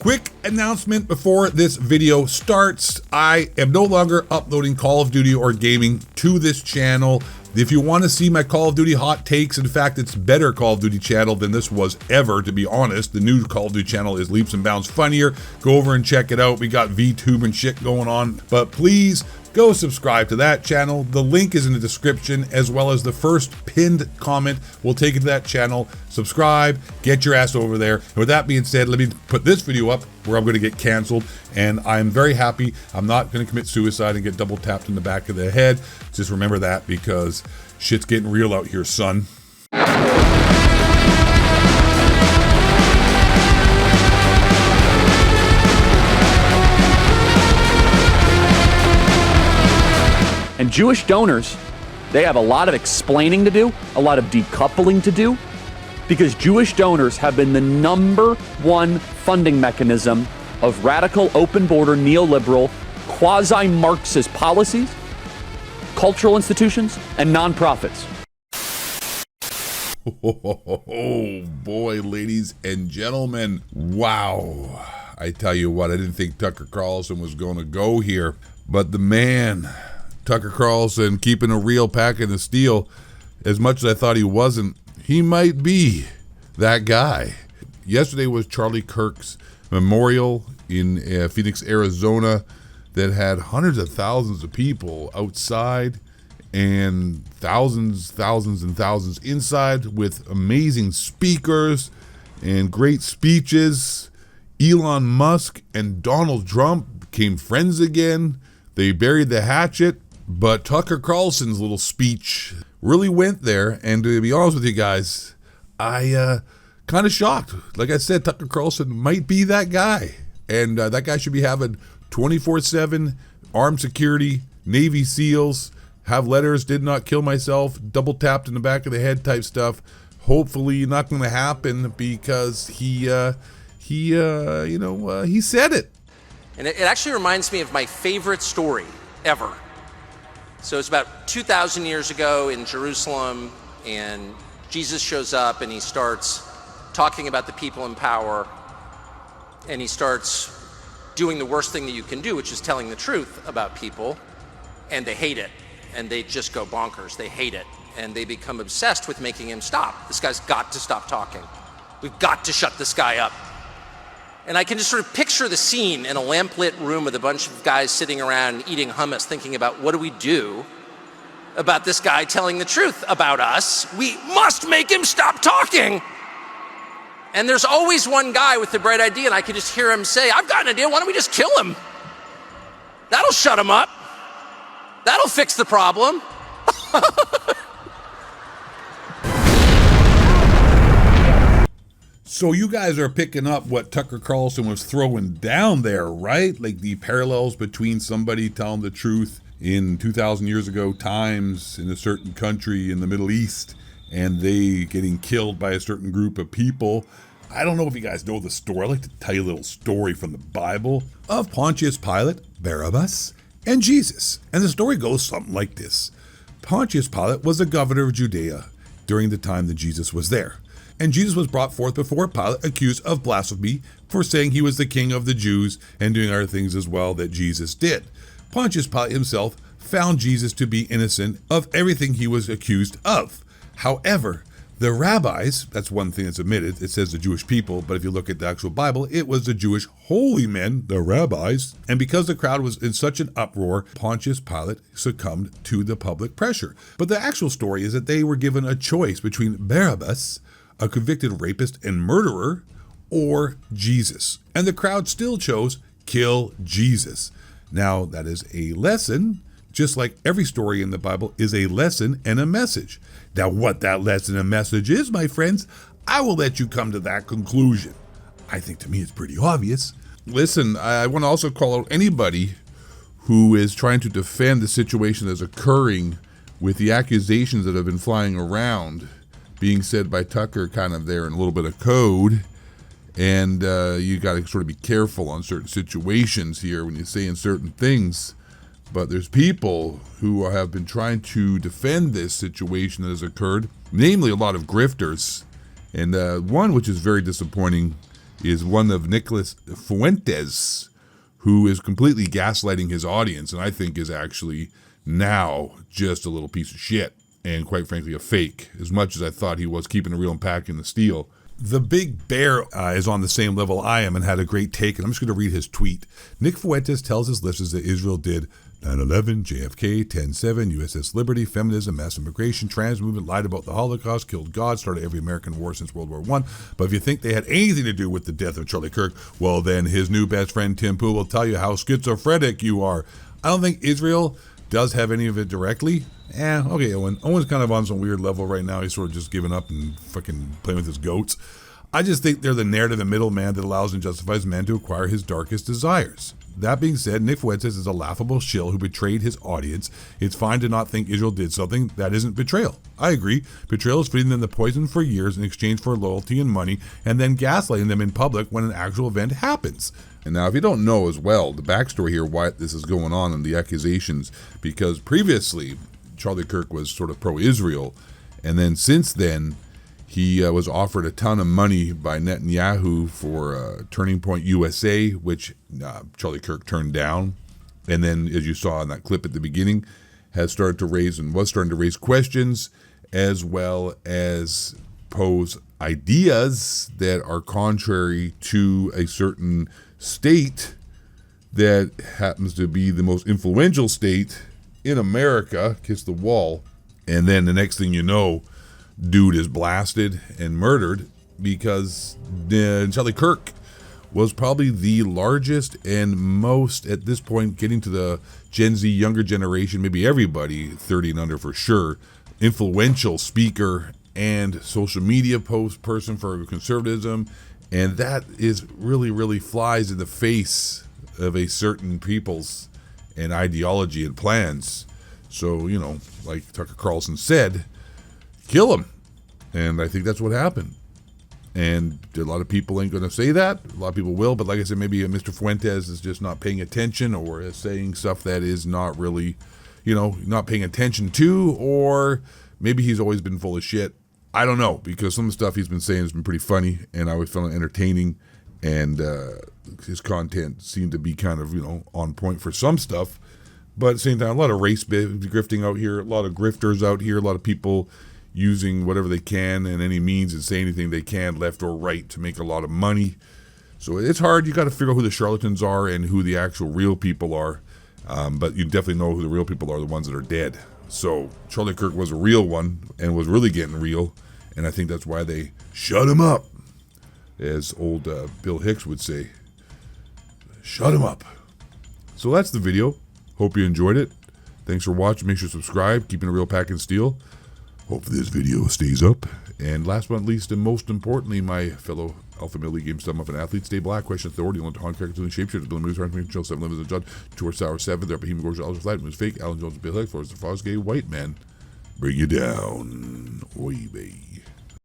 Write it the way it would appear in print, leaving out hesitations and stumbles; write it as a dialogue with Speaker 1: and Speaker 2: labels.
Speaker 1: Quick announcement before this video starts. I am no longer uploading Call of Duty or gaming to this channel. If you want to see my Call of Duty hot takes, in fact, it's better Call of Duty channel than this was ever, to be honest. The new Call of Duty channel is leaps and bounds funnier. Go over and check it out. We got VTube and shit going on. But please go subscribe to that channel. The link is in the description, as well as the first pinned comment will take you to that channel. Subscribe, get your ass over there. And with that being said, let me put this video up where I'm going to get canceled, and I'm very happy. I'm not going to commit suicide and get double tapped in the back of the head. Just remember that, because shit's getting real out here, son.
Speaker 2: And Jewish donors, they have a lot of explaining to do, a lot of decoupling to do, because Jewish donors have been the #1 funding mechanism of radical, open border, neoliberal, quasi-Marxist policies, cultural institutions, and nonprofits.
Speaker 1: Oh boy, ladies and gentlemen. Wow. I tell you what, I didn't think Tucker Carlson was going to go here, but the man, Tucker Carlson, keeping a real packing of steel, as much as I thought he wasn't, he might be that guy. Yesterday was Charlie Kirk's memorial in Phoenix, Arizona, that had hundreds of thousands of people outside and thousands and thousands inside, with amazing speakers and great speeches. Elon Musk and Donald Trump became friends again. They buried the hatchet. But Tucker Carlson's little speech really went there, and to be honest with you guys, I kind of shocked. Like I said, Tucker Carlson might be that guy, and that guy should be having 24/7 armed security, Navy SEALs, have letters, did not kill myself, double tapped in the back of the head type stuff. Hopefully not going to happen, because he said it.
Speaker 3: And it actually reminds me of my favorite story ever. So it's about 2,000 years ago in Jerusalem, and Jesus shows up and he starts talking about the people in power, and he starts doing the worst thing that you can do, which is telling the truth about people, and they hate it, and they just go bonkers. They hate it, and they become obsessed with making him stop. This guy's got to stop talking. We've got to shut this guy up. And I can just sort of picture the scene in a lamplit room with a bunch of guys sitting around eating hummus, thinking about, what do we do about this guy telling the truth about us? We must make him stop talking. And there's always one guy with the bright idea, and I can just hear him say, I've got an idea, why don't we just kill him? That'll shut him up. That'll fix the problem.
Speaker 1: So you guys are picking up what Tucker Carlson was throwing down there, right? Like the parallels between somebody telling the truth in 2,000 years ago times in a certain country in the Middle East, and they getting killed by a certain group of people. I don't know if you guys know the story. I'd like to tell you a little story from the Bible of Pontius Pilate, Barabbas, and Jesus. And the story goes something like this. Pontius Pilate was the governor of Judea during the time that Jesus was there. And Jesus was brought forth before Pilate, accused of blasphemy for saying he was the king of the Jews and doing other things as well that Jesus did. Pontius Pilate himself found Jesus to be innocent of everything he was accused of. However, the rabbis, that's one thing that's omitted, it says the Jewish people, but if you look at the actual Bible, it was the Jewish holy men, the rabbis. And because the crowd was in such an uproar, Pontius Pilate succumbed to the public pressure. But the actual story is that they were given a choice between Barabbas, a convicted rapist and murderer, or Jesus. And the crowd still chose kill Jesus. Now, that is a lesson, just like every story in the Bible is a lesson and a message. Now, what that lesson and message is, my friends, I will let you come to that conclusion. I think to me it's pretty obvious. Listen, I want to also call out anybody who is trying to defend the situation that's occurring with the accusations that have been flying around, being said by Tucker kind of there in a little bit of code. And you got to sort of be careful on certain situations here when you're saying certain things. But there's people who have been trying to defend this situation that has occurred, namely a lot of grifters. And one which is very disappointing is one of Nicholas Fuentes, who is completely gaslighting his audience, and I think is actually now just a little piece of shit, and quite frankly a fake, as much as I thought he was keeping it real and packing the steel. The Big Bear is on the same level I am and had a great take, and I'm just going to read his tweet. Nick Fuentes tells his listeners that Israel did 9/11, JFK, 10/7, USS Liberty, feminism, mass immigration, trans movement, lied about the Holocaust, killed God, started every American war since World War I. But if you think they had anything to do with the death of Charlie Kirk, well then his new best friend Tim Pool will tell you how schizophrenic you are. I don't think Israel does have any of it directly. Okay, Owen. Owen's kind of on some weird level right now. He's sort of just giving up and fucking playing with his goats. I just think they're the narrative and middleman that allows and justifies man to acquire his darkest desires. That being said, Nick Fuentes is a laughable shill who betrayed his audience. It's fine to not think Israel did something. That isn't betrayal. I agree. Betrayal is feeding them the poison for years in exchange for loyalty and money, and then gaslighting them in public when an actual event happens. And now, if you don't know as well, the backstory here, why this is going on and the accusations, because previously, Charlie Kirk was sort of pro-Israel, and then since then, he was offered a ton of money by Netanyahu for Turning Point USA, which Charlie Kirk turned down. And then, as you saw in that clip at the beginning, has started to raise and was starting to raise questions, as well as pose ideas that are contrary to a certain state that happens to be the most influential state in America, kiss the wall. And then the next thing you know, dude is blasted and murdered because Charlie Kirk was probably the largest and most, at this point, getting to the Gen Z younger generation, maybe everybody 30 and under for sure, influential speaker and social media post person for conservatism. And that is really flies in the face of a certain people's and ideology and plans. So, you know, like Tucker Carlson said, kill him. And I think that's what happened. And a lot of people ain't going to say that. A lot of people will. But like I said, maybe Mr. Fuentes is just not paying attention or is saying stuff that is not really, you know, not paying attention to. Or maybe he's always been full of shit. I don't know. Because some of the stuff he's been saying has been pretty funny. And I always found it entertaining. And his content seemed to be kind of, you know, on point for some stuff. But at the same time, a lot of race grifting out here. A lot of grifters out here. A lot of people using whatever they can and any means and say anything they can, left or right, to make a lot of money. So it's hard. You got to figure out who the charlatans are and who the actual real people are. But you definitely know who the real people are, the ones that are dead. So Charlie Kirk was a real one and was really getting real. And I think that's why they shut him up. As old Bill Hicks would say, shut him up. So that's the video. Hope you enjoyed it. Thanks for watching. Make sure to subscribe. Keeping it real, pack and steel. Hope this video stays up. And last but not least, and most importantly, my fellow Alpha Male League Game Stum of an athlete, stay black, question authority, learn to hunt characters and shapeshifters, build moves, trying to make control 7 lemons and judge, 2 or sour 7, they're Behemoth Gorgeous, Alice Flight, Moves Fake, Alan Jones, Bill Hicks, Forrest the Fosgay, White Man. Bring you down. Oy vey.